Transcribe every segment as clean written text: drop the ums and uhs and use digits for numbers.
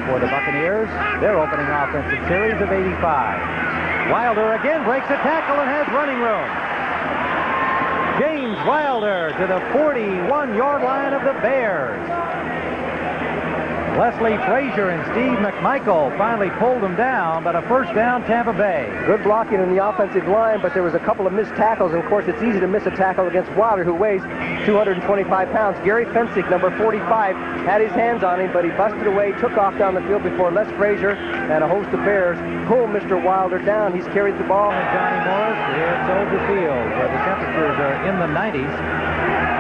for the Buccaneers. Their opening offensive series of 85. Wilder again breaks a tackle and has running room. James Wilder to the 41-yard line of the Bears. Leslie Frazier and Steve McMichael finally pulled them down, but a first down, Tampa Bay. Good blocking in the offensive line, but there was a couple of missed tackles, and of course it's easy to miss a tackle against Wilder, who weighs 225 pounds. Gary Fensick, number 45, had his hands on him, but he busted away, took off down the field before Les Frazier and a host of Bears pulled Mr. Wilder down. He's carried the ball. And Johnny Morris here at Soldier Field, where the temperatures are in the 90s.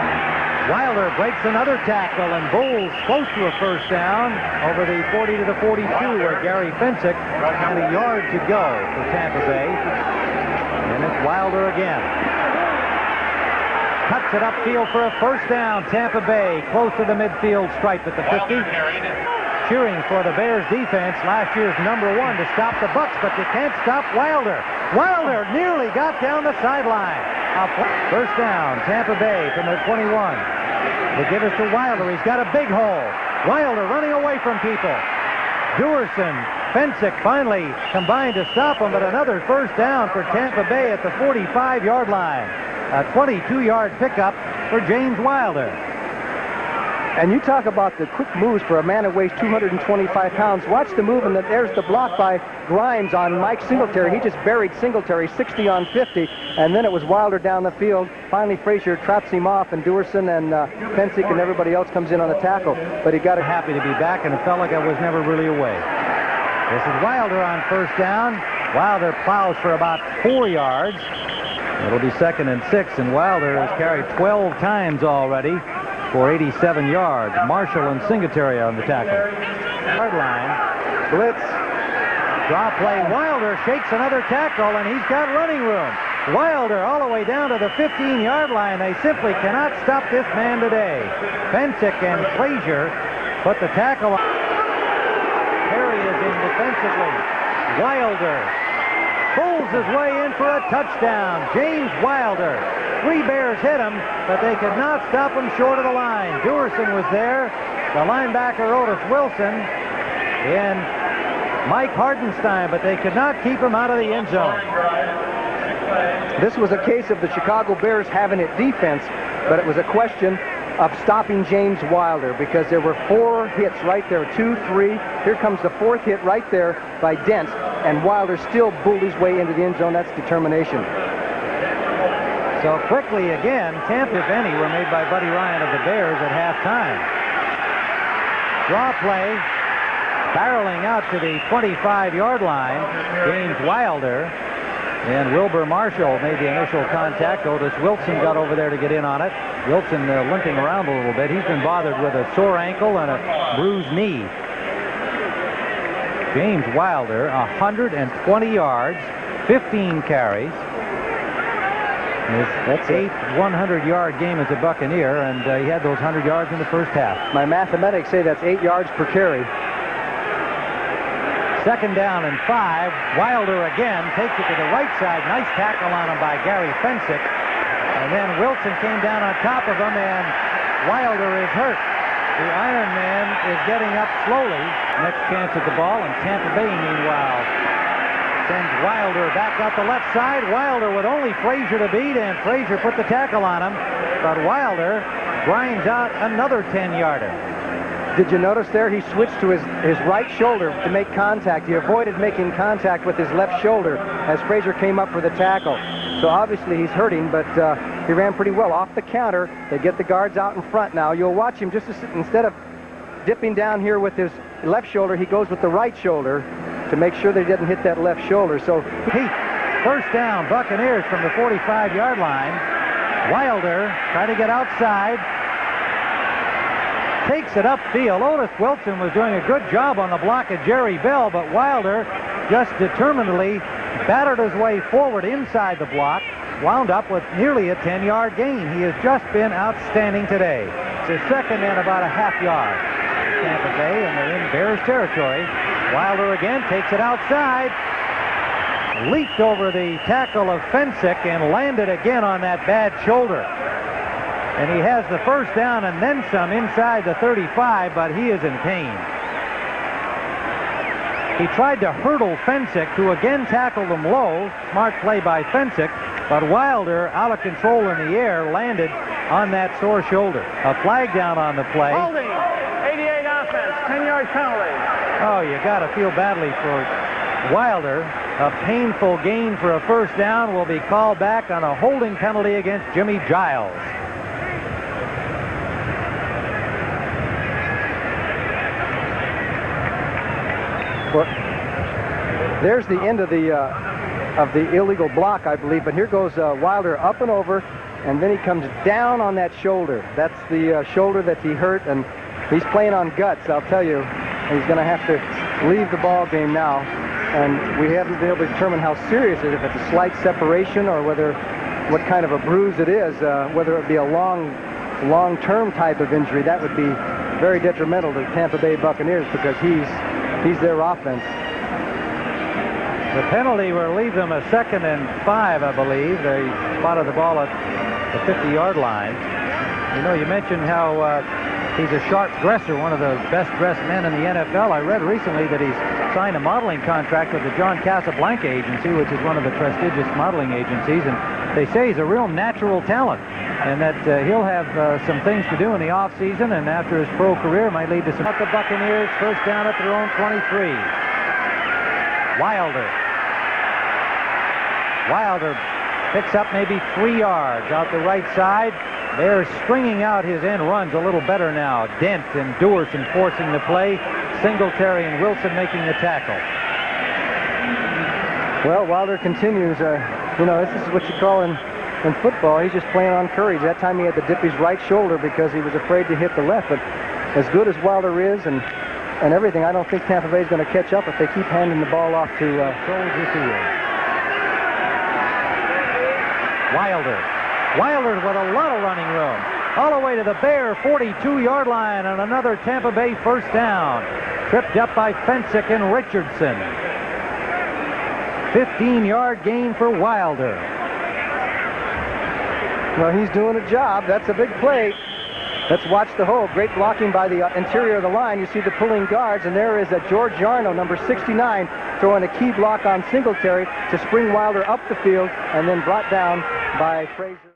Wilder breaks another tackle and bowls close to a first down over the 40 to the 42, where Gary Fensick had a yard to go for Tampa Bay. And it's Wilder again. Cuts it upfield for a first down. Tampa Bay close to the midfield stripe at the 50. Cheering for the Bears defense, last year's #1 to stop the Bucs, but they can't stop Wilder. Wilder nearly got down the sideline. First down, Tampa Bay from the 21. They give it to Wilder. He's got a big hole. Wilder running away from people. Duerson, Fensick finally combined to stop him, but another first down for Tampa Bay at the 45-yard line. A 22-yard pickup for James Wilder. And you talk about the quick moves for a man who weighs 225 pounds. Watch the move, and there's the block by Grimes on Mike Singletary. He just buried Singletary 60 on 50, and then it was Wilder down the field. Finally, Frazier traps him off, and Duerson and Fensick and everybody else comes in on the tackle. But he got it. Happy to be back, and it felt like I was never really away. This is Wilder on first down. Wilder plows for about 4 yards. It'll be 2nd and 6, and Wilder has carried 12 times already for 87 yards. Marshall and Singletary on the tackle. Yard line. Blitz. Draw play. Wilder shakes another tackle, and he's got running room. Wilder all the way down to the 15-yard line. They simply cannot stop this man today. Fensick and Frazier put the tackle on. Perry is in defensively. Wilder pulls his way in for a touchdown. James Wilder. 3 Bears hit him, but they could not stop him short of the line. Duerson was there. The linebacker, Otis Wilson, and Mike Hardenstein, but they could not keep him out of the end zone. This was a case of the Chicago Bears having it defense, but it was a question of stopping James Wilder, because there were 4 hits right there, 2, 3. Here comes the 4th hit right there by Dent, and Wilder still bulled his way into the end zone. That's determination. So quickly again, Tampa, if any, were made by Buddy Ryan of the Bears at halftime. Draw play, barreling out to the 25-yard line, James Wilder, and Wilbur Marshall made the initial contact. Otis Wilson got over there to get in on it. Wilson limping around a little bit. He's been bothered with a sore ankle and a bruised knee. James Wilder, 120 yards, 15 carries. That's 8th 100-yard game as a Buccaneer, and he had those 100 yards in the first half. My mathematics say that's 8 yards per carry. 2nd down and 5. Wilder again takes it to the right side. Nice tackle on him by Gary Fensick. And then Wilson came down on top of him, and Wilder is hurt. The Iron Man is getting up slowly. Next chance at the ball, and Tampa Bay, meanwhile, sends Wilder back out the left side. Wilder with only Frazier to beat, and Frazier put the tackle on him. But Wilder grinds out another 10-yarder. Did you notice there he switched to his right shoulder to make contact? He avoided making contact with his left shoulder as Frazier came up for the tackle. So obviously he's hurting, but he ran pretty well. Off the counter, they get the guards out in front now. You'll watch him just instead of dipping down here with his left shoulder, he goes with the right shoulder to make sure they didn't hit that left shoulder. So first down, Buccaneers from the 45-yard line. Wilder trying to get outside. Takes it upfield. Otis Wilson was doing a good job on the block of Jerry Bell, but Wilder just determinedly battered his way forward inside the block, wound up with nearly a 10-yard gain. He has just been outstanding today. It's his 2nd and about a half yard. Tampa Bay, and they're in Bears territory. Wilder again takes it outside. Leaped over the tackle of Fensick and landed again on that bad shoulder. And he has the first down and then some inside the 35, but he is in pain. He tried to hurdle Fensick, who again tackled him low. Smart play by Fensick, but Wilder, out of control in the air, landed on that sore shoulder. A flag down on the play. Holding, 88 offense, 10-yard penalty. Oh, you got to feel badly for Wilder. A painful gain for a first down will be called back on a holding penalty against Jimmy Giles. Well, there's the end of the illegal block, I believe. But here goes Wilder up and over, and then he comes down on that shoulder. That's the shoulder that he hurt, and he's playing on guts, I'll tell you. He's going to have to leave the ball game now, and we haven't been able to determine how serious it is, if it's a slight separation or what kind of a bruise it is, whether it be a long-term type of injury. That would be very detrimental to the Tampa Bay Buccaneers because he's their offense. The penalty will leave them a 2nd and 5, I believe. They spotted the ball at the 50-yard line. You know, you mentioned how he's a sharp dresser, one of the best-dressed men in the NFL. I read recently that he's signed a modeling contract with the John Casablanca Agency, which is one of the prestigious modeling agencies, and they say he's a real natural talent, and that he'll have some things to do in the offseason, and after his pro career might lead to some... The Buccaneers, first down at their own 23. Wilder picks up maybe 3 yards out the right side. They're stringing out his end runs a little better now. Dent and Dewars enforcing the play. Singletary and Wilson making the tackle. Well, Wilder continues. You know, this is what you call in football. He's just playing on courage. That time he had to dip his right shoulder because he was afraid to hit the left. But as good as Wilder is and everything, I don't think Tampa Bay is going to catch up if they keep handing the ball off to Soldier Field. Wilder with a lot of running room. All the way to the Bear 42-yard line on another Tampa Bay first down. Tripped up by Fensick and Richardson. 15-yard gain for Wilder. Well, he's doing a job. That's a big play. Let's watch the hold. Great blocking by the interior of the line. You see the pulling guards, and there is George Yarno, number 69, throwing a key block on Singletary to spring Wilder up the field and then brought down by Frazier.